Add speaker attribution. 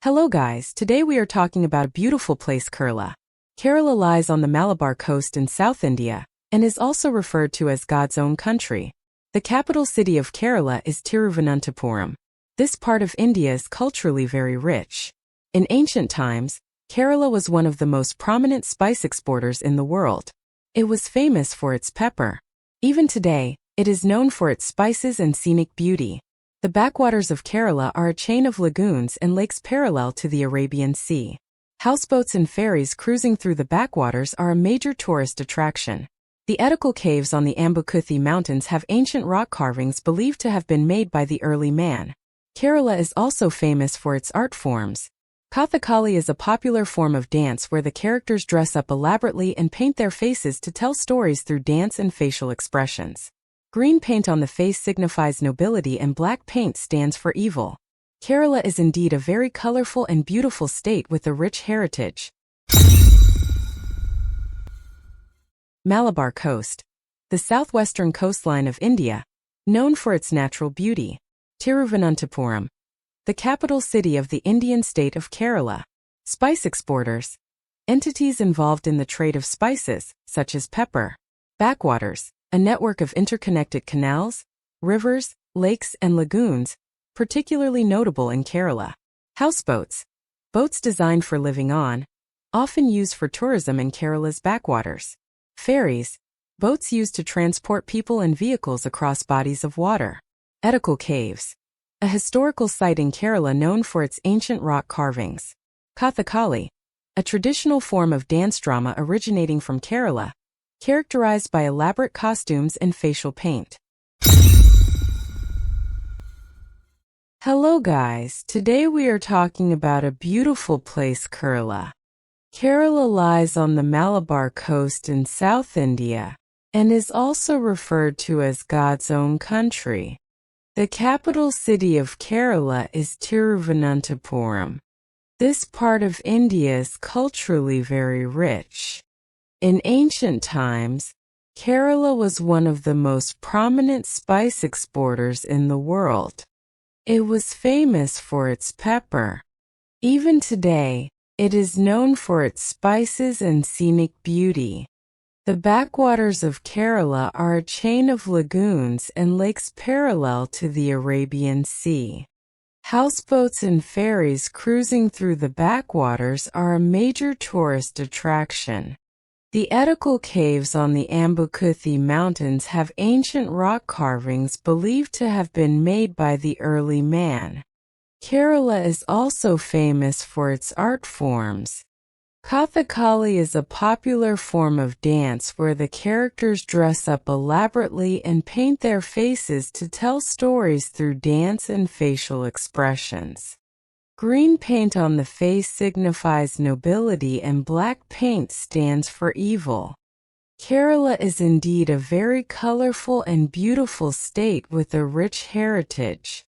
Speaker 1: Hello guys, today we are talking about a beautiful place, Kerala. Kerala lies on the Malabar Coast in South India, and is also referred to as God's own country. The capital city of Kerala is Thiruvananthapuram. This part of India is culturally very rich. In ancient times, Kerala was one of the most prominent spice exporters in the world. It was famous for its pepper. Even today, it is known for its spices and scenic beauty. The backwaters of Kerala are a chain of lagoons and lakes parallel to the Arabian Sea. Houseboats and ferries cruising through the backwaters are a major tourist attraction. The Eddakal caves on the Ambukuthi Mountains have ancient rock carvings believed to have been made by the early man. Kerala is also famous for its art forms. Kathakali is a popular form of dance where the characters dress up elaborately and paint their faces to tell stories through dance and facial expressions. Green paint on the face signifies nobility and black paint stands for evil. Kerala is indeed a very colorful and beautiful state with a rich heritage. Malabar Coast, the southwestern coastline of India, known for its natural beauty. Thiruvananthapuram, the capital city of the Indian state of Kerala. Spice exporters, entities involved in the trade of spices, such as pepper. Backwaters, a network of interconnected canals, rivers, lakes, and lagoons, particularly notable in Kerala. Houseboats, boats designed for living on, often used for tourism in Kerala's backwaters. Ferries, boats used to transport people and vehicles across bodies of water. Eddakal caves, a historical site in Kerala known for its ancient rock carvings. Kathakali, a traditional form of dance drama originating from Kerala, characterized by elaborate costumes and facial paint. Hello guys, today we are talking about a beautiful place, Kerala. Kerala lies on the Malabar Coast in South India, and is also referred to as God's own country. The capital city of Kerala is Thiruvananthapuram. This part of India is culturally very rich. In ancient times, Kerala was one of the most prominent spice exporters in the world. It was famous for its pepper. Even today, it is known for its spices and scenic beauty. The backwaters of Kerala are a chain of lagoons and lakes parallel to the Arabian Sea. Houseboats and ferries cruising through the backwaters are a major tourist attraction. The Eddakal caves on the Ambukuthi Mountains have ancient rock carvings believed to have been made by the early man. Kerala is also famous for its art forms. Kathakali is a popular form of dance where the characters dress up elaborately and paint their faces to tell stories through dance and facial expressions. Green paint on the face signifies nobility and black paint stands for evil. Kerala is indeed a very colorful and beautiful state with a rich heritage.